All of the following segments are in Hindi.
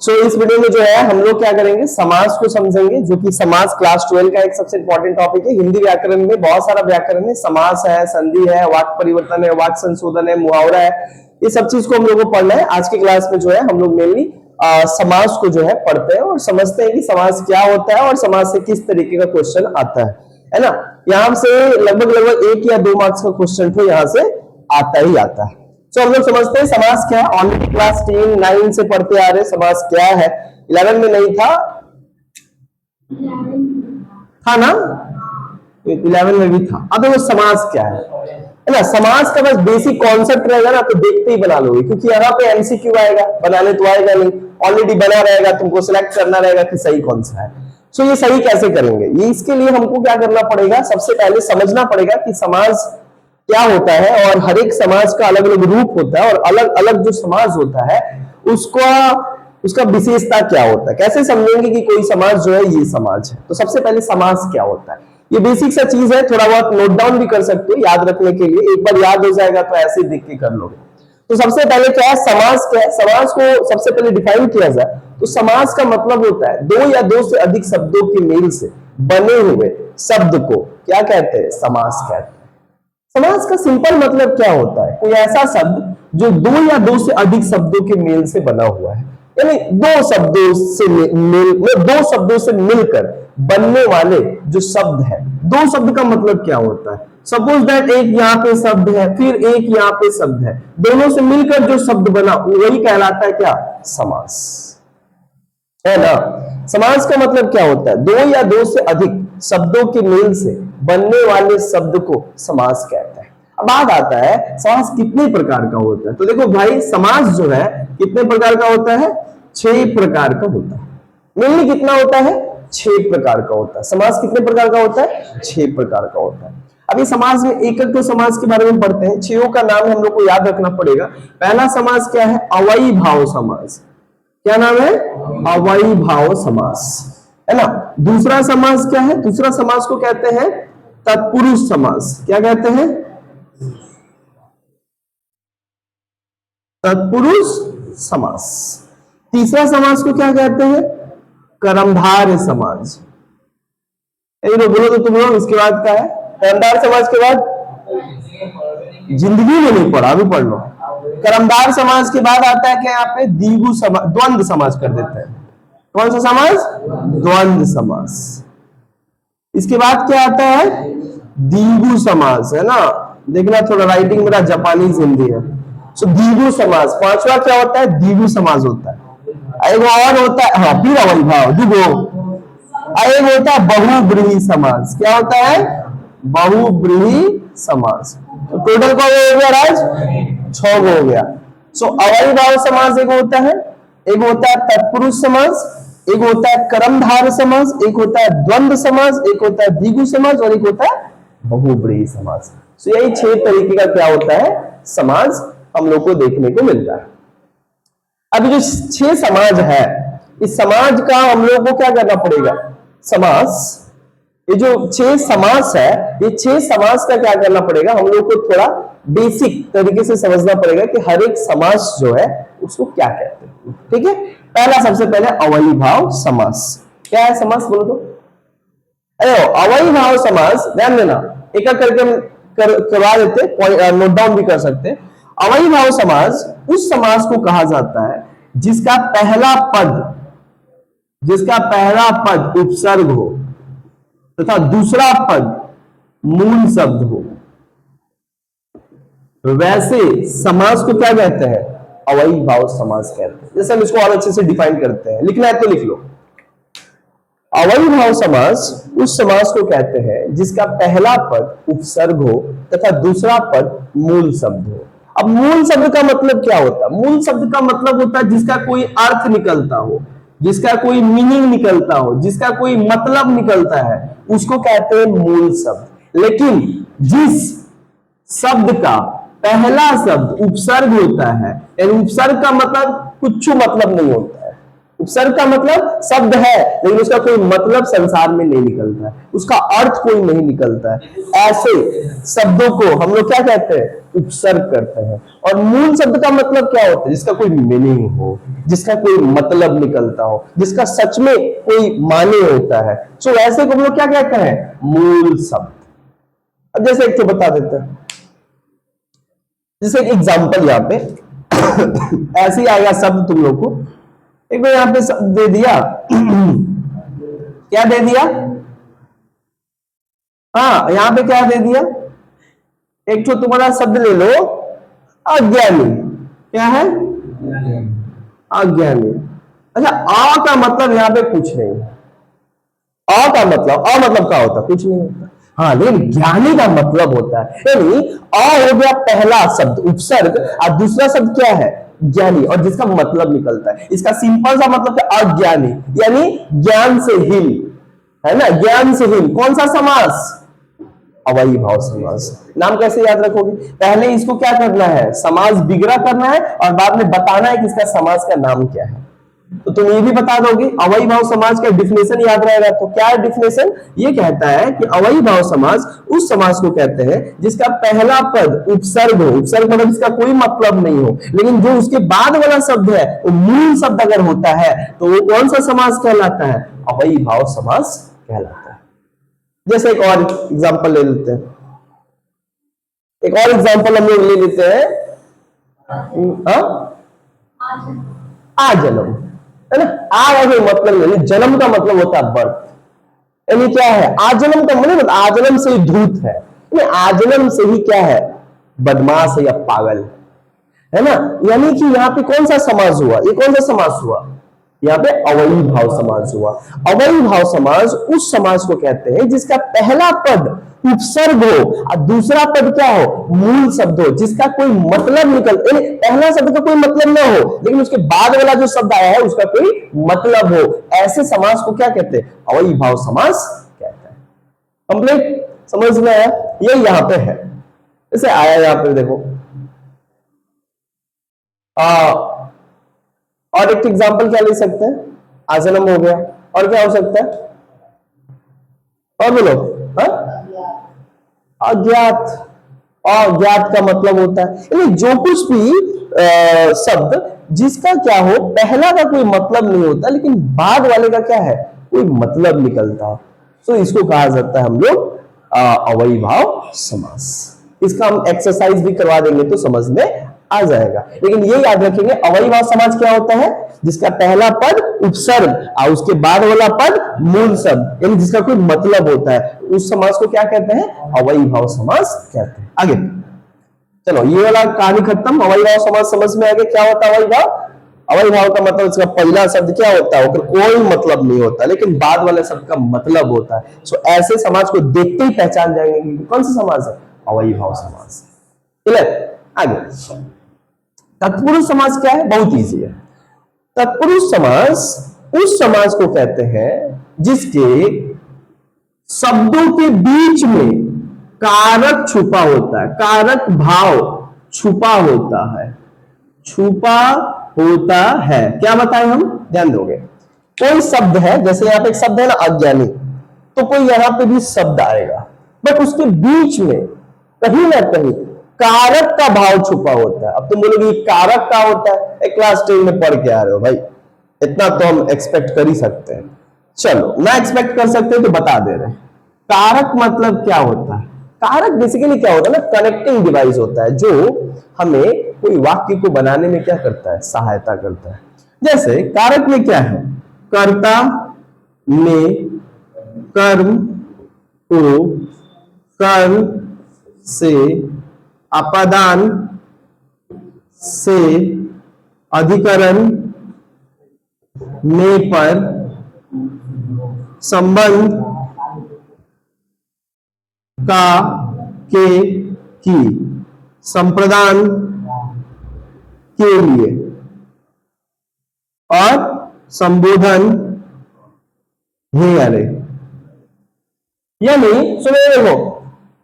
इस वीडियो में जो है हम लोग क्या करेंगे, समास को समझेंगे, जो कि समास क्लास 12 का एक सबसे इंपॉर्टेंट टॉपिक है। हिंदी व्याकरण में बहुत सारा व्याकरण है, समास है, संधि है, वाक्य परिवर्तन है, वाक्य संशोधन है, मुहावरा है, ये सब चीज को हम लोग को पढ़ना है। आज की क्लास में जो है हम लोग मेनली समास को जो है पढ़ते हैं और समझते हैं कि समास क्या होता है और समास से किस तरीके का क्वेश्चन आता है ना। यहाँ से लगभग 1 या 2 मार्क्स का क्वेश्चन तो यहाँ से आता ही आता है। हम लोग समझते हैं समास क्या है। ऑलरेडी क्लास 10, 9 से पढ़ते आ रहे समास क्या है। 11 में नहीं था ना, 11 में भी था। अब वो समास क्या है ना, समास का बस बेसिक कॉन्सेप्ट रहेगा ना, तो देखते ही बना लोगे, क्योंकि यहाँ पे एमसीक्यू आएगा, बनाने तो आएगा नहीं, ऑलरेडी बना रहेगा, तुमको सिलेक्ट करना रहेगा कि सही कौन सा है। ये सही कैसे करेंगे, ये इसके लिए हमको क्या करना पड़ेगा, सबसे पहले समझना पड़ेगा कि समास क्या होता है और हर एक समाज का अलग अलग रूप होता है और अलग अलग जो समाज होता है उसका विशेषता क्या होता है। कैसे समझेंगे कि कोई समाज जो है ये समाज है। तो सबसे पहले समास क्या होता है, ये बेसिक सा चीज है, थोड़ा बहुत नोट डाउन भी कर सकते हो याद रखने के लिए। एक बार याद हो जाएगा तो ऐसे देख के कर लोगे। तो सबसे पहले क्या है, समास क्या है। समास को सबसे पहले डिफाइन किया जाए तो समास का मतलब होता है 2 या 2 से अधिक शब्दों के मेल से बने हुए शब्द को क्या कहते हैं, समास कहते हैं। समास का सिंपल मतलब क्या होता है, कोई ऐसा शब्द जो 2 या 2 से अधिक शब्दों के मेल से बना हुआ है, यानी 2 शब्दों से मिलकर बनने वाले जो शब्द है। 2 शब्द का मतलब क्या होता है, सपोज दैट एक यहाँ पे शब्द है, फिर एक यहाँ पे शब्द है, दोनों से मिलकर जो शब्द बना वही कहलाता है क्या, समास, है ना। समास का मतलब क्या होता है, 2 या 2 से अधिक शब्दों के मेल से बनने वाले शब्द को समास कहते हैं। अब बात आता है समास कितने प्रकार का होता है। तो देखो भाई, समास जो है कितने प्रकार का होता है, 6 प्रकार का होता है। मेनली कितना होता है, 6 प्रकार का होता है। समास कितने प्रकार का होता है, 6 प्रकार का होता है। अभी समास में एक एक तो समास के बारे में पढ़ते हैं। 6 का नाम हम लोग को याद रखना पड़ेगा। पहला समास क्या है, अवयवी भाव समास। क्या नाम है, अवयवी भाव समास, है ना। दूसरा समास क्या है, दूसरा समास को कहते हैं तत्पुरुष समास। क्या कहते हैं, तत्पुरुष समास। तीसरा समास को क्या कहते हैं, कर्मधारय समास। बोलो तो तुम लोग, इसके बाद क्या है, कर्मधार समास के बाद जिंदगी में नहीं पढ़ा, अभी पढ़ लो। कर्मधार समास के बाद आता है क्या, यहाँ पे द्विगु समास, द्वंद्व समास कर देते हैं। कौन सा समास, द्वंद्व समास। इसके बाद क्या आता है, द्विगु समास, है ना। देखना थोड़ा राइटिंग मेरा जापानीज हिंदी है। द्विगु समास। पांचवा क्या होता है, द्विगु समास होता है। एक और होता है, हाँ, फिर अवयवी भाव, दुगो। एक होता है बहुब्रीहि समास। क्या होता है, बहुब्रीहि समास। तो टोटल का हो गया राज, 6 हो गया। अवयवी भाव समास एक होता है, एक होता है तत्पुरुष समास, एक होता है कर्मधारय समास, एक होता है द्वंद्व समास, एक होता है द्विगु समास और एक होता है बहुब्रीहि समास। यही 6 तरीके का क्या होता है, समास हम लोग को देखने को मिलता है। अभी जो 6 समाज है, इस समाज का हम लोग को क्या करना पड़ेगा, समास, ये जो 6 समास है, ये 6 समास का क्या करना पड़ेगा, हम लोग को थोड़ा बेसिक तरीके से समझना पड़ेगा कि हर एक समास जो है उसको क्या कहते हैं। ठीक है, पहला सबसे पहले अवयवी भाव समास। क्या है समास, बोलो तो। अरे अवयवी भाव समास, ध्यान देना, एक एक करके हम करवा देते, नोट डाउन भी कर सकते हैं। अवयवी भाव समास उस समास को कहा जाता है जिसका पहला पद उपसर्ग हो तथा दूसरा पद मूल शब्द हो। वैसे समास को क्या कहते हैं, अवयवी भाव समास कहते हैं। जैसे हम इसको और अच्छे से डिफाइन करते हैं, लिखना है तो लिख लो। अवयवी भाव समास उस समास को कहते हैं जिसका पहला पद उपसर्ग हो तथा दूसरा पद मूल शब्द हो। अब मूल शब्द का मतलब क्या होता है, मूल शब्द का मतलब होता है जिसका कोई अर्थ निकलता हो, जिसका कोई मीनिंग निकलता हो, जिसका कोई मतलब निकलता है, उसको कहते हैं मूल शब्द। लेकिन जिस शब्द का पहला शब्द उपसर्ग होता है, यानी उपसर्ग का मतलब कुछ मतलब नहीं होता है। उपसर्ग का मतलब शब्द है लेकिन उसका कोई मतलब संसार में नहीं निकलता है, उसका अर्थ कोई नहीं निकलता है। ऐसे शब्दों को हम लोग क्या कहते हैं, उपसर्ग करते हैं। और मूल शब्द का मतलब क्या होता है? जिसका कोई मीनिंग हो, जिसका कोई मतलब निकलता हो, जिसका सच में कोई माने होता है। सो ऐसे को हम लोग क्या कहते हैं? मूल शब्द। अब जैसे एक तो बता देते हैं, जैसे एक एग्जांपल यहाँ पे ऐसे ही आएगा शब्द तुम लोग को। एक बार यहाँ पे शब्द दे दिया क्या दे दिया? हाँ, यहाँ पे क्या दे दिया? एक तो तुम्हारा शब्द ले लो, अज्ञानी। क्या है? अज्ञानी। अच्छा, आ का मतलब यहाँ पे कुछ नहीं। अ का मतलब, अ मतलब क्या होता? कुछ नहीं होता। हाँ, लेकिन ज्ञानी का मतलब होता है, यानी अ हो गया पहला शब्द उपसर्ग, और दूसरा शब्द क्या है? ज्ञानी, और जिसका मतलब निकलता है। इसका सिंपल सा मतलब है अज्ञानी, यानी ज्ञान से हीन, है ना? ज्ञान से हीन। कौन सा समास? अवयवी भाव समास। नाम कैसे याद रखोगे? पहले इसको क्या करना है? समास बिगड़ा करना है, और बाद में बताना है कि इसका समास का नाम क्या है। तो तुम ये भी बता दोगे। अवयवी भाव समास का डिफिनेशन याद रहेगा तो क्या है डिफिनेशन? ये कहता है कि अवयवी भाव समास उस समास को कहते हैं जिसका पहला पद उपसर्ग हो। उपसर्ग मतलब जिसका कोई मतलब नहीं हो, लेकिन जो उसके बाद वाला शब्द है वो मूल शब्द अगर होता है तो वो कौन सा समास कहलाता है? अवयवी भाव समास कहलाता है। जैसे एक और एग्जांपल ले लेते हैं, एक और एग्जांपल हम लोग ले लेते हैं। आजन्म, है ना? आ का कोई मतलब नहीं, जन्म का मतलब होता है बर्थ। यानी क्या है? आजन्म का मतलब आजन्म से ही धूत है, आजन्म से ही क्या है? बदमाश है या पागल है ना? यानी कि यहाँ पे कौन सा समास हुआ? ये कौन सा समास हुआ? यहाँ पे अवयवी भाव समास हुआ। अवयवी भाव समास उस समास को कहते हैं जिसका पहला पद उपसर्ग हो और दूसरा पद क्या हो? मूल शब्द हो, जिसका कोई मतलब निकल, पहला शब्द का कोई मतलब ना हो लेकिन उसके बाद वाला जो शब्द आया है उसका कोई मतलब हो। ऐसे समास को क्या कहते हैं? अवयवी भाव समास कहते हैं। कंप्लीट समझ में आया? ये यहाँ पे है, जैसे आया यहाँ पे देखो। और एक एग्जांपल क्या ले सकते हैं? आजन्म हो गया, और क्या हो सकता है? और बोलो। अज्ञात। अज्ञात का मतलब होता है यानी जो कुछ भी शब्द जिसका क्या हो, पहला का कोई मतलब नहीं होता लेकिन बाद वाले का क्या है? कोई मतलब निकलता है। तो इसको कहा जाता है हम लोग अवयवी भाव समास। इसका हम एक्सरसाइज भी करवा देंगे तो समझ में आ जाएगा। लेकिन ये याद रखेंगे अवयवी भाव समास क्या होता है? जिसका पहला पद उपसर्ग और उसके बाद वाला पद मूल शब्द, यानी जिसका कोई मतलब होता है, उस समास को क्या कहते हैं? अवयवी भाव समास कहते हैं। आगे चलो, ये वाला कहानी खत्म। अवयवी भाव समास समझ में आ गया क्या होता है अवयवी भाव? अवयवी भाव का मतलब इसका पहला शब्द क्या होता है? कोई मतलब नहीं होता लेकिन बाद वाले शब्द का मतलब होता है। सो ऐसे समाज को देखते ही पहचान जाएंगे कि कौन सा समास है? अवयवी भाव समास। क्लियर? आगे तत्पुरुष समास क्या है? बहुत इजी है। तत्पुरुष समास उस समास को कहते हैं जिसके शब्दों के बीच में कारक छुपा होता है, कारक भाव छुपा होता है, छुपा होता है। क्या बताएं हम? ध्यान दोगे। कोई शब्द है, जैसे यहां पे एक शब्द है ना अज्ञानी, तो कोई यहां पे भी शब्द आएगा बट उसके बीच में कहीं ना कहीं कारक का भाव छुपा होता है। अब तुम बोलोगे कारक का होता है? एक क्लास 10 में पढ़ के आ रहे हो भाई, इतना तो हम एक्सपेक्ट कर ही सकते हैं। चलो ना एक्सपेक्ट कर सकते हैं तो बता दे रहे हैं। कारक मतलब क्या होता है? कारक बेसिकली क्या होता है ना, कनेक्टिंग डिवाइस होता है जो हमें कोई वाक्य को बनाने में क्या करता है? सहायता करता है। जैसे कारक में क्या है? कर्ता ने कर्म को कर्म से, अपादान से, अधिकरण में पर, संबंध का, के, की, संप्रदान के लिए और संबोधन हे अरे। यानी सुनो देखो,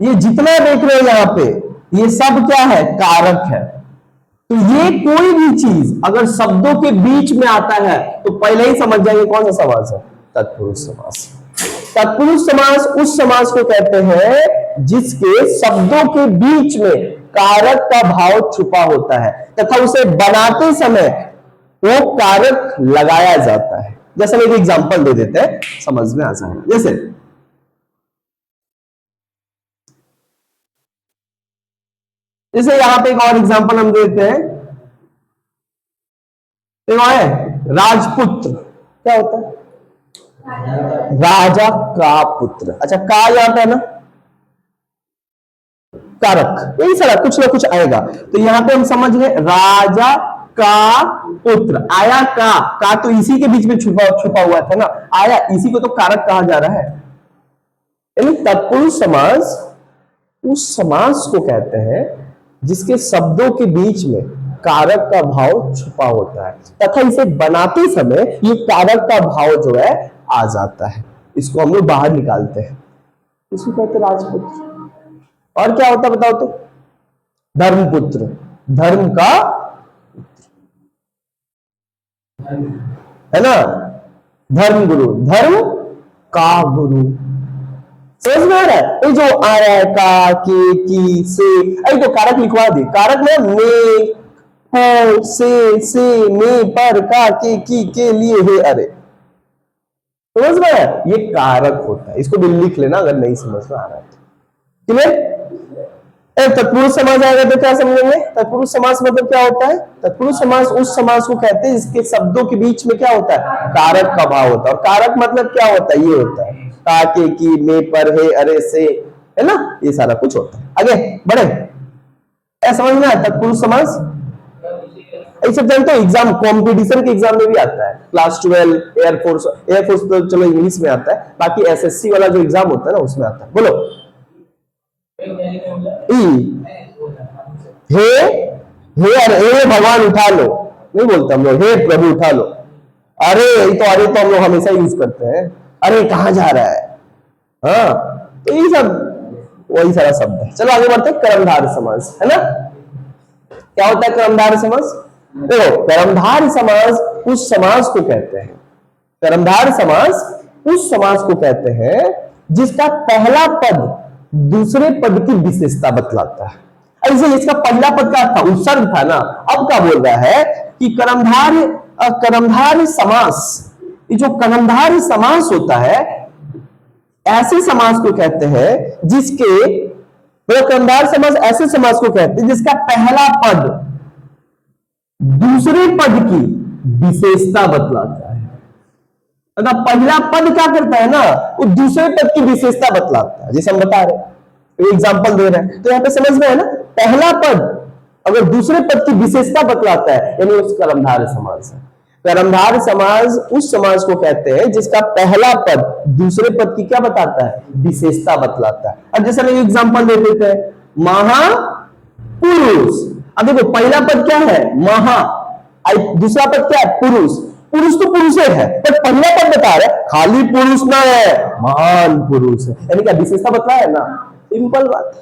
ये जितना देख रहे हो यहां पे ये सब क्या है? कारक है। तो ये कोई भी चीज अगर शब्दों के बीच में आता है तो पहले ही समझ जाएंगे कौन सा समास है? तत्पुरुष समास। तत्पुरुष समास उस समास को कहते हैं जिसके शब्दों के बीच में कारक का भाव छुपा होता है तथा उसे बनाते समय वो कारक लगाया जाता है। जैसे हम एक एग्जांपल दे देते हैं, समझ में आ जाएगा। जैसे यहां पे एक और एग्जांपल हम देते हैं, देखो है राजपुत्र क्या होता है? राजा का पुत्र। अच्छा, का यहां पे है ना कारक, यही सारा कुछ ना कुछ आएगा। तो यहां पे हम समझ गए राजा का पुत्र आया। का तो इसी के बीच में छुपा हुआ था ना, आया, इसी को तो कारक कहा जा रहा है। यानी तत्पुरुष समास उस समास को कहते हैं जिसके शब्दों के बीच में कारक का भाव छुपा होता है तथा इसे बनाते समय ये कारक का भाव जो है आ जाता है। इसको हम लोग बाहर निकालते हैं, इसको कहते हैं राजपुत्र। और क्या होता है बताओ तो? धर्मपुत्र, धर्म का है ना, धर्म गुरु, धर्म का गुरु। समझ में आ रहा है? ये जो आ रहा है का, की, से, अरे तो कारक लिखवा दे। कारक में मे, को, से, मे, पर, का, की, के लिए है। अरे समझ में आया? ये कारक होता है, इसको भी लिख लेना अगर नहीं समझ में आ रहा है। क्लियर? तत्पुरुष समास आएगा तो क्या समझेंगे? तत्पुरुष समास मतलब क्या होता है? तत्पुरुष समास उस समास को कहते हैं जिसके शब्दों के बीच में क्या होता है? कारक का भाव होता है। और कारक मतलब क्या होता है? ये होता है का, के, की, में, पर, है, अरे, से, है ना, ये सारा कुछ होता है। आगे बढ़े, ऐसा समझ में आया तत्पुरुष समास? ये सब जानते हो, एग्जाम कंपटीशन के एग्जाम में भी आता है। क्लास 12 एयरफोर्स तो चलो इंग्लिश में आता है, बाकी एसएससी वाला जो एग्जाम होता है ना उसमें आता है। बोलो हे भगवान उठा लो, नहीं बोलते हम लोग, हे प्रभु उठा लो। अरे तो हम लोग हमेशा यूज करते हैं, अरे कहां जा रहा है। हाँ, तो ये सब वही सारा शब्द है। चलो आगे बढ़ते हैं। कर्मधारय समास है ना, क्या होता है कर्मधारय समास? देखो, कर्मधारय समास उस समास को कहते हैं, कर्मधारय समास उस समास को कहते हैं जिसका पहला पद दूसरे पद की विशेषता बतलाता है। ऐसे इसका पहला पद का था, उपसर्ग था ना, अब क्या बोल रहा है कि कर्मधारय समास, ये जो कर्मधारय समास होता है ऐसे समास को कहते हैं जिसके, कर्मधारय समास ऐसे समास को कहते हैं जिसका पहला पद दूसरे पद की विशेषता बतलाता है। मतलब पहला पद क्या करता है ना, वो दूसरे पद की विशेषता बतलाता है। जैसे हम बता रहे हैं, एग्जांपल दे रहे हैं, तो यहां पे समझ में है ना, पहला पद अगर दूसरे पद की विशेषता बतलाता है यानी उस कर्मधारय समास है। कर्मधारय समास उस समास को कहते हैं जिसका पहला पद दूसरे पद की क्या बताता है? विशेषता बतलाता है। अब जैसे हम एग्जांपल दे देते हैं, महापुरुष। अब देखो पहला पद क्या है? महा, दूसरा पद क्या है? पुरुष। पुरुष तो पुरुष है, पर पहला पद बता रहे खाली पुरुष ना है, महान पुरुष है, यानी क्या विशेषता बतला है ना। सिंपल बात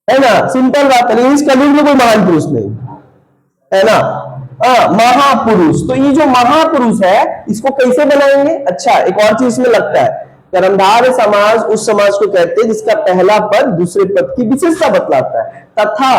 है ना, सिंपल बात है। इस कलयुग में कोई महान पुरुष नहीं है ना, महापुरुष। तो ये जो महापुरुष है इसको कैसे बनाएंगे? अच्छा, एक और चीज में लगता है, कर्मधारय समास उस समास को कहते हैं जिसका पहला पद दूसरे पद की विशेषता बतलाता है तथा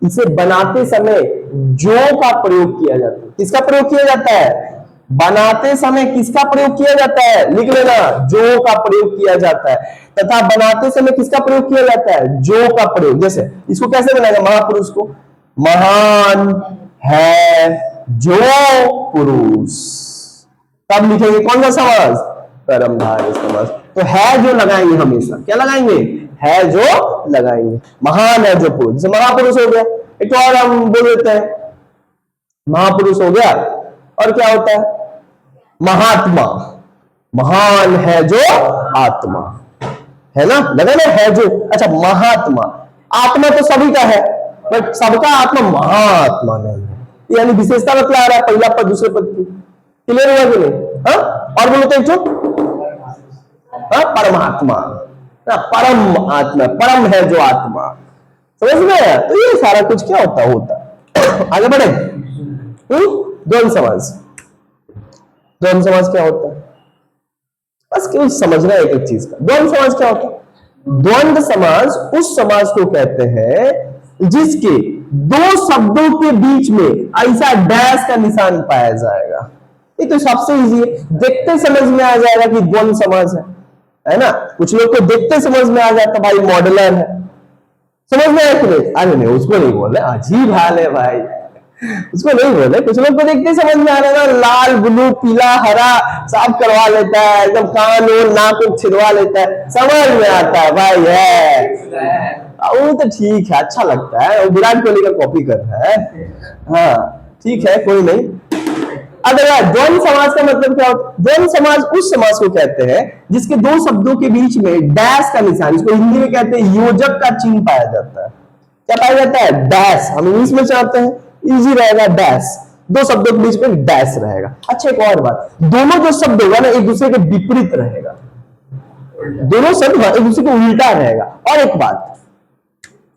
इसे बनाते समय जो का प्रयोग किया जाता है। किसका प्रयोग किया जाता है? बनाते समय किसका प्रयोग किया जाता है? लिख लेना, जो का प्रयोग किया जाता है। तथा बनाते समय किसका प्रयोग किया जाता है? जो का प्रयोग। जैसे इसको कैसे बनाएगा? महापुरुष को, महान है जो पुरुष, तब लिखेंगे कौन सा समास? कर्मधारय समास। तो है जो लगाएंगे हमेशा, क्या लगाएंगे? है जो लगाएंगे। महान है जो पुरुष, जैसे महापुरुष हो गया। एक और हम बोल देते हैं, महापुरुष हो गया और क्या होता है? महात्मा। महान है जो आत्मा, है ना, लगा ना, है जो। अच्छा, महात्मा, आत्मा तो सभी का है पर सबका आत्मा महात्मा नहीं है, यानी विशेषता बतला रहा है पहला पद दूसरे पद की। क्लियर हुआ कि नहीं? हाँ, और बोलो तो एक परमात्मा, परम आत्मा, परम है जो आत्मा। समझ में आया? तो ये सारा कुछ क्या होता आगे बढ़े। द्वंद्व समास, द्वंद्व समास क्या होता है? बस केवल समझना है एक एक चीज का। द्वंद्व समास क्या होता है? द्वंद्व समास उस समास को कहते हैं जिसके दो शब्दों के बीच में ऐसा डैश का निशान पाया जाएगा। ये तो सबसे इजी है, देखते समझ में आ जाएगा कि द्वंद्व समास है ना। कुछ लोग को देखते समझ में आ जाता भाई मॉडलर है, समझ में आया कि नहीं? अरे नहीं, उसको नहीं बोल रहे, अजीब हाल है भाई, उसको नहीं बोले। कुछ लोग को देखते समझ में आ रहा है ना, लाल ब्लू पीला हरा सब करवा लेता है, एकदम कान और नाक को छिदवा लेता है, समझ में आता है भाई है। वो तो ठीक है, अच्छा लगता है, वो विराट कोहली का कॉपी कर रहा है। हाँ ठीक है, कोई नहीं। अगर द्वंद्व समास का मतलब क्या होता है? द्वंद्व समास उस समास को कहते हैं जिसके दो शब्दों के बीच में डैश का निशान, इसको हिंदी में कहते हैं योजक का चिन्ह पाया जाता है। क्या पाया जाता है? डैश। हम इंग्लिश में चाहते हैं इजी रहेगा, डैश, दो शब्दों के बीच में डैश रहेगा। अच्छा एक और बात, दोनों जो शब्द होगा ना एक दूसरे के विपरीत रहेगा, दोनों शब्द एक दूसरे के उल्टा रहेगा। और एक बात,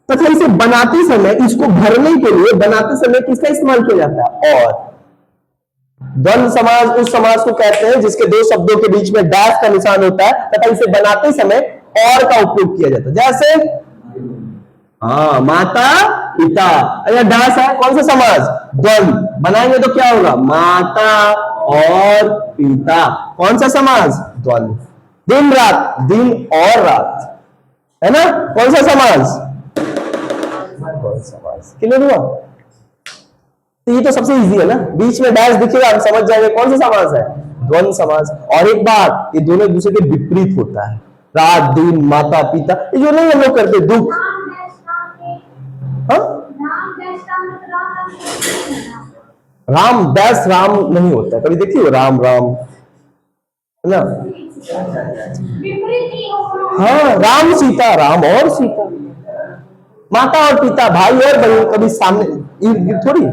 तथा इसे बनाते समय, इसको भरने के लिए बनाते समय किसका इस्तेमाल किया जाता है? और। द्वंद्व समास उस समास को कहते हैं जिसके दो शब्दों के बीच में डैश का निशान होता है तथा इसे बनाते समय और का उपयोग किया जाता है। जैसे हाँ, माता पिता, अरे डैश है, कौन सा समास? द्वंद्व। बनाएंगे तो क्या होगा? माता और पिता, कौन सा समास? द्वंद्व। दिन रात, दिन और रात, है ना, कौन सा समास? कौन सा समास? क्लियर हुआ? तो ये तो सबसे इजी है ना, बीच में डैश दिखेगा हम समझ जाएंगे कौन सा समास है? द्वंद्व समास। और एक बात, ये दोनों एक दूसरे के विपरीत होता है, रात दिन माता पिता, ये जो नहीं हम लोग करते दुख। राम डैश राम नहीं होता, कभी देखिए हो राम राम, है ना? हाँ, राम सीता, राम और सीता, माता और पिता, भाई और बहन, कभी सामने थोड़ी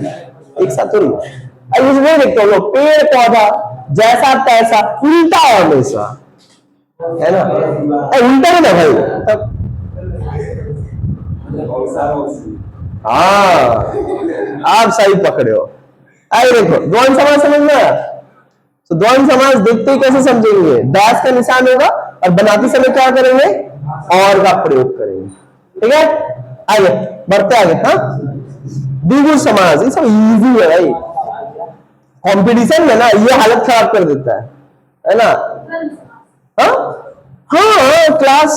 एक साथ थोड़ी। नहीं देखते हो लोग, पेड़ पौधा जैसा तैसा, उल्टा हमेशा, है ना? उल्टा है ना भाई। हाँ आप सही पकड़े हो। आइए देखो द्वंद्व समास समझना है, तो द्वंद्व समास देखते ही कैसे समझेंगे? डैश का निशान होगा और बनाते समय क्या करेंगे? और का प्रयोग करेंगे। ठीक है, आगे बढ़ते आगे। हाँ, द्विगु समास, ये सब इजी है भाई, कंपटीशन में ना ये हालत खराब कर देता है ना? हाँ हाँ, क्लास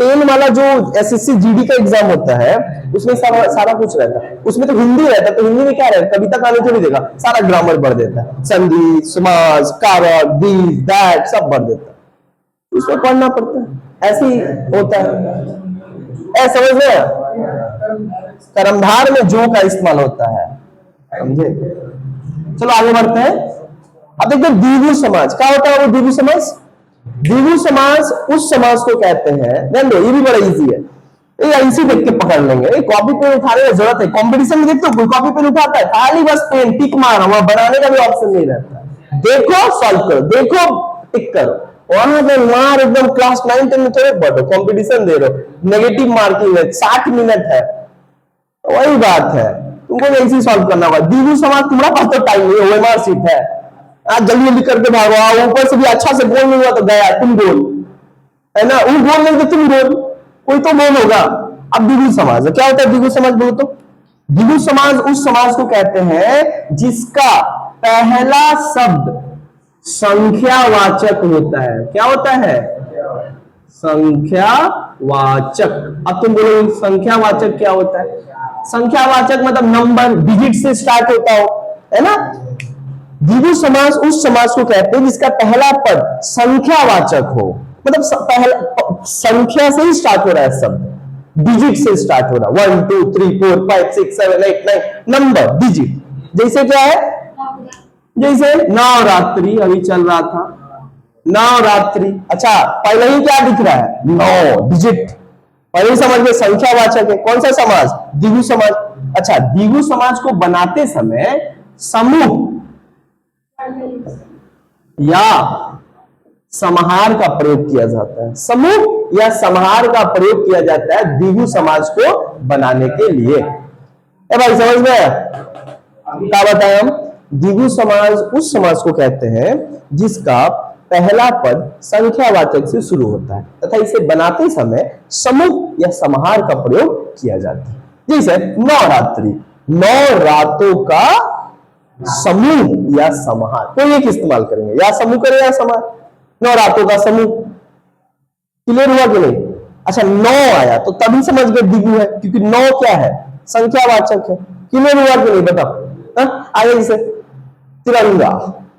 10 वाला जो एसएससी जीडी का एग्जाम होता है उसमें सारा कुछ रहता है, उसमें तो हिंदी रहता है, तो हिंदी में क्या रहता है? कविता कहानी थोड़ी देगा, सारा ग्रामर भर देता है, संधि समास कारक दिस दैट सब भर देता है, उसको पढ़ना पड़ता है, ऐसे ही होता है। ऐसा समझ में? कर्मधार में जो का इस्तेमाल होता है, समझे? चलो आगे बढ़ते हैं। अब देखते हैं द्विगु समास क्या होता है। वो द्विगु समास, द्विगु समास उस समास को कहते हैं, ध्यान दो ये भी बड़ा इजी है, ये ऐसे देख के पकड़ लेंगे, कॉपी पेन उठाने की जरूरत है। कंपटीशन में देखते हो कोई कॉपी पेन उठाता है, खाली बस पेन टिक मारो, वहां बनाने का भी ऑप्शन नहीं रहता। देखो सॉल्व करो, देखो टिक करो, वहां पे मार एकदम क्लास 9 10 में थोड़े पढ़ो, कंपटीशन दे रहे हो, नेगेटिव मार्किंग है, 60 मिनट है, वही बात है, तुमको ऐसे ही सॉल्व करना होगा। द्विगु समास तुम्हारा पास तो टाइम नहीं है, ओएमआर सीट है, आज जल्दी जल्दी करके भागो, ऊपर से भी अच्छा से गोल नहीं हुआ तो गया तुम गोल, है ना? वो गोल नहीं तो तुम गोल, कोई तो गोल होगा। अब द्विगु समास क्या होता है? द्विगु समास बोलो तो, द्विगु समास उस समास को कहते हैं जिसका पहला शब्द संख्यावाचक होता है। क्या होता है? संख्यावाचक। अब तुम बोलोगे संख्यावाचक क्या होता है? संख्यावाचक मतलब नंबर डिजिट से स्टार्ट होता हो, है ना? द्विगु समास उस समास को कहते हैं जिसका पहला पद संख्यावाचक हो, मतलब पहला संख्या से ही स्टार्ट हो रहा है शब्द, डिजिट से स्टार्ट हो रहा है, 1 2 3 4 5 6 7 8 9 नंबर डिजिट। जैसे क्या है? जैसे नवरात्रि अभी चल रहा था, नवरात्रि, अच्छा पहले ही क्या दिख रहा है? 9 डिजिट, पहले समझ में संख्यावाचक है। कौन सा समास? द्विगु समास। अच्छा, द्विगु समास को बनाते समय समूह या समाहार का प्रयोग किया जाता है, समूह या समाहार का प्रयोग किया जाता है द्विगु समास को बनाने के लिए। ए भाई समझ में आया? क्या बताएं हम? द्विगु समास उस समास को कहते हैं जिसका पहला पद संख्यावाचक से शुरू होता है तथा इसे बनाते समय समूह या समाहार का प्रयोग किया जाता है। जी सर, नवरात्रि, नौ रातों का समूह या समाहार, कोई एक इस्तेमाल करेंगे, या समूह करें या समाहार। नौ रातों का समूह, क्लियर हुआ कि नहीं? अच्छा, नौ आया तो तभी समझ गए द्विगु है, क्योंकि नौ क्या है, संख्यावाचक है। क्लियर हुआ कि नहीं बताओ? आगे जैसे तिरंगा,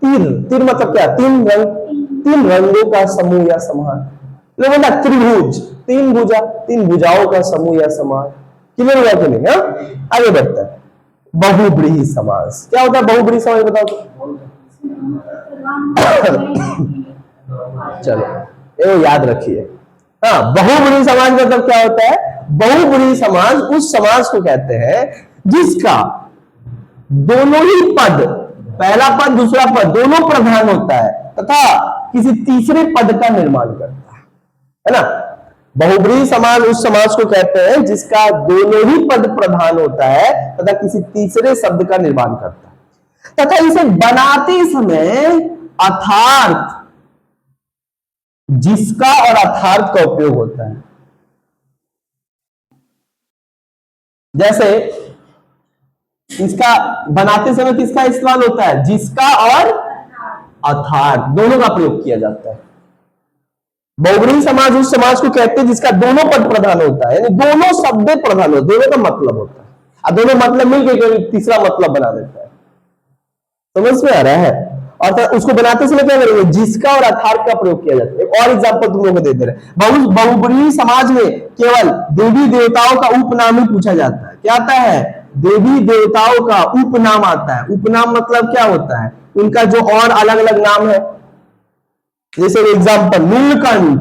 तीर, तीर मतलब क्या, तीन रंग, तीन रंगों का समूह या समाहार। लोग बोला त्रिभुज, तीन भुजा, तीन भुजाओं का समूह या समाहार। क्लियर हुआ कि नहीं? आगे बढ़ते हैं, बहुब्रीहि समास, क्या होता है बहुब्रीहि समास बताओ तो? चलो ये याद रखिए। हाँ, बहुब्रीहि समास मतलब क्या होता है? बहुब्रीहि समास उस समास को कहते हैं जिसका दोनों ही पद, पहला पद दूसरा पद दोनों प्रधान होता है तथा किसी तीसरे पद का निर्माण करता है ना। बहुब्रीहि समास उस समास को कहते हैं जिसका दोनों ही पद प्रधान होता है तथा किसी तीसरे शब्द का निर्माण करता है, तथा इसे बनाते समय अर्थार्थ, जिसका और अर्थार्थ का उपयोग होता है। जैसे इसका बनाते समय किसका इस्तेमाल होता है? जिसका और अर्थार्थ दोनों का प्रयोग किया जाता है। बहुब्रीहि समास उस समास को कहते हैं जिसका दोनों पद प्रधान होता है, यानी दोनों शब्द प्रधान होते हैं, दोनों का मतलब होता है, और दोनों मतलब मिलकर तीसरा मतलब बना देता है। समझ में आ रहा है? और तो उसको बनाते समय क्या करेंगे? जिसका और अर्थार्थ का प्रयोग किया जाता है। एक और एग्जांपल तुम लोगों को दे दे रहे, बहुब्रीहि समाज में केवल देवी देवताओं का उपनाम ही पूछा जाता है। क्या आता है? देवी देवताओं का उपनाम आता है। उपनाम मतलब क्या होता है? उनका जो और अलग अलग नाम है। जैसे एग्जांपल नीलकंठ,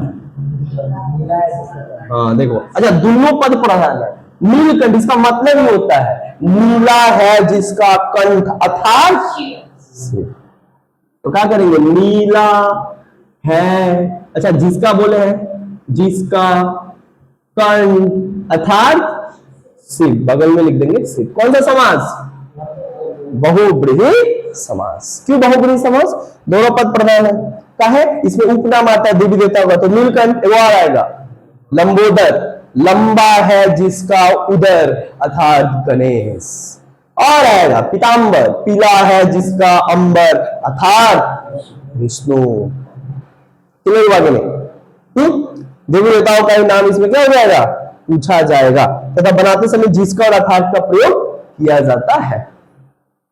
हाँ देखो, अच्छा दोनों पद प्रधान है। नीलकंठ, इसका मतलब ही होता है नीला है जिसका कंठ अर्थात से। तो क्या करेंगे? नीला है, अच्छा जिसका बोले हैं, जिसका कंठ अर्थात सिर, बगल में लिख देंगे सिर। कौन सा समास? बहुब्रीहि समास। क्यों बहुब्रीहि समास? दोनों पद प्रधान है, का है, इसमें उपनाम आता है देवी देवताओं का। तो नीलकंठ, एगो और आएगा लंबोदर, लंबा है जिसका उदर अर्थात गणेश। और आएगा पीतांबर, पीला है जिसका अंबर अर्थात विष्णु। क्लियर हुआ कि नहीं? देवी देवताओं का ही नाम इसमें क्या हो जाएगा? पूछा जाएगा, तथा बनाते समय जिसका और अर्थात का प्रयोग किया जाता है।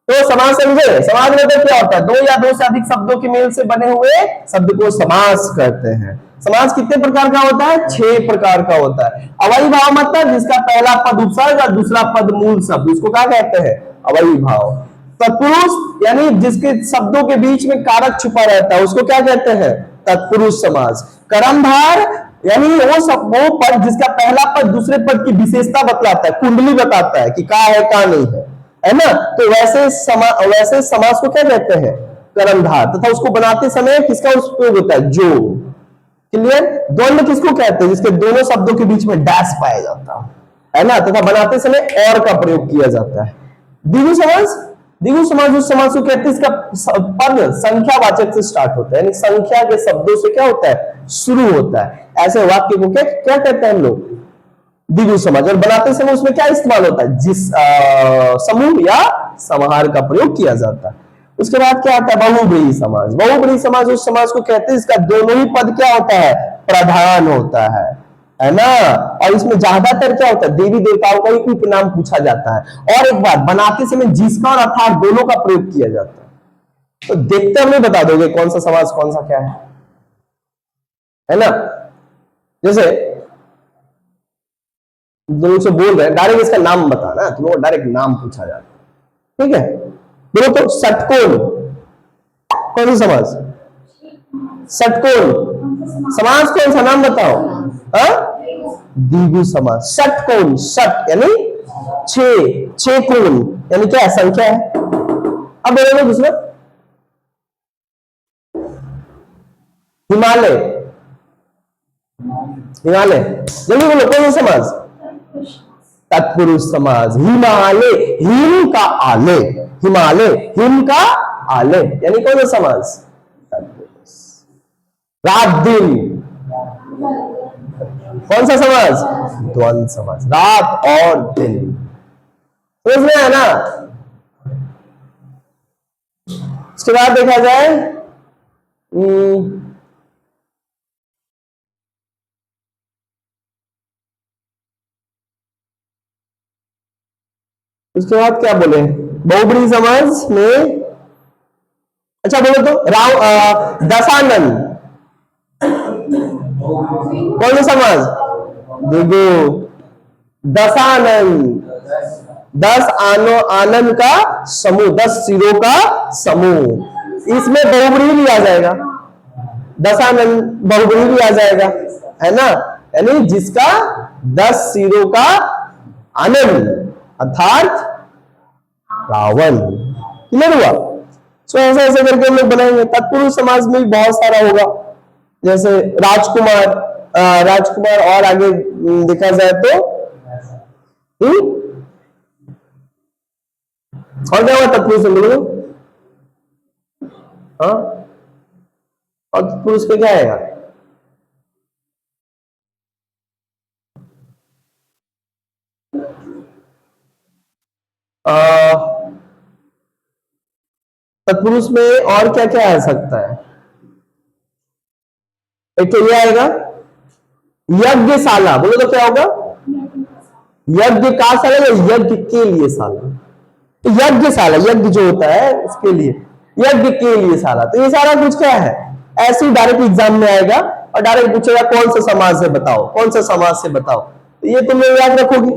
तो समास समझे? समास मतलब क्या होता है? दो या दो से अधिक शब्दों के मेल से बने हुए शब्द को समास कहते हैं। समास कितने प्रकार का होता है? 6 प्रकार का होता है। अवयवी भाव मतलब जिसका पहला पद उपसर्ग और दूसरा पद मूल शब्द, उसको क्या कहते हैं? अवयवी भाव। तत्पुरुष यानी जिसके शब्दों के बीच में कारक छुपा रहता है, उसको क्या कहते हैं? तत्पुरुष समास। कर्मधार यानी वो पद जिसका पहला पद दूसरे पद की विशेषता बतलाता है, कुंडली बताता है कि का है का नहीं है ना। तो वैसे समास को क्या कहते हैं? कर्मधार। तथा उसको बनाते समय किसका उपयोग होता है? जो। क्लियर? द्वंद्व किसको कहते हैं? जिसके दोनों शब्दों के बीच में डैश पाया जाता है ना, तथा बनाते समय और का प्रयोग किया जाता है। द्विगु समास, द्विगु समास उस समास को कहते हैं इसका पद संख्यावाचक से स्टार्ट होता है, यानी संख्या के शब्दों से क्या होता है? शुरू होता है। ऐसे वाक्य को क्या कहते हैं हम लोग? द्विगु समास। और बनाते समय उसमें क्या इस्तेमाल होता है? जिस समूह या समाहार का प्रयोग किया जाता है। उसके बाद क्या आता है? बहुब्रीहि समास। बहुब्रीहि समास उस समास को कहते हैं इसका दोनों ही पद क्या होता है? प्रधान होता है ना। और इसमें ज्यादातर क्या होता है? देवी देवताओं का ही उपनाम पूछा जाता है। और एक बात, बनाते समय जिसका और अर्थात दोनों का प्रयोग किया जाता है। तो देखते हमें बता दोगे कौन सा समास कौन सा क्या है ना। जैसे दोनों से बोल रहे हैं, डायरेक्ट इसका नाम बताना, तुम लोग डायरेक्ट नाम पूछा जाता है, ठीक है? बोलो तो षटकोण, कौन सा समास? षटकोण समास, कौन सा नाम बताओ? द्विगु समास। षटकोण, षट यानी 6 कोण, यानी क्या संख्या है। अब बोलो दूसरा हिमालय, हिमालय जल्दी बोलो कौन सा समास? तत्पुरुष समास। हिमालय, हिम का आले, हिमालय हिम का आले, यानी कौन सा समास? रात दिन, कौन सा समास? द्वंद्व समास, रात और दिन। समझ में आया ना? उसके बाद देखा जाए उसके बाद क्या बोले बहुब्रीहि समास में? अच्छा बोलो तो राव दशानन कौन सा समास? देखो दशानन, 10 आनंद का समूह, 10 सिरों का समूह, इसमें बहुब्रीहि भी आ जाएगा, दशानन बहुब्रीहि भी आ जाएगा, है ना? यानी जिसका 10 सिरों का आनंद अर्थात रावण। क्लियर हुआ? सो ऐसे ऐसे करके हम लोग बनाएंगे। तत्पुरुष समाज में भी बहुत सारा होगा, जैसे राजकुमार, राजकुमार और आगे देखा जाए तो और क्या हुआ तत्पुरुष में बोलो? हाँ, और तत्पुरुष पे क्या आएगा? तत्पुरुष में और क्या क्या आ सकता है? एक तो ये आएगा यज्ञशाला, बोलो तो क्या होगा? यज्ञ का शाला या यज्ञ के लिए शाला? यज्ञशाला, यज्ञ जो होता है उसके लिए, यज्ञ के लिए शाला। तो ये सारा कुछ क्या है? ऐसे ही डायरेक्ट एग्जाम में आएगा और डायरेक्ट पूछेगा कौन सा समाज से बताओ, कौन सा समाज से बताओ। तो ये तुम लोग याद रखोगी,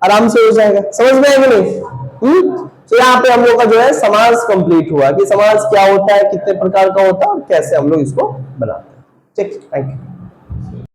आराम से हो जाएगा। समझ में आएगा नहीं? तो यहाँ पे हम लोग का जो है समास कंप्लीट हुआ कि समास क्या होता है, कितने प्रकार का होता है और कैसे हम लोग इसको बनाते हैं। ठीक, थैंक यू।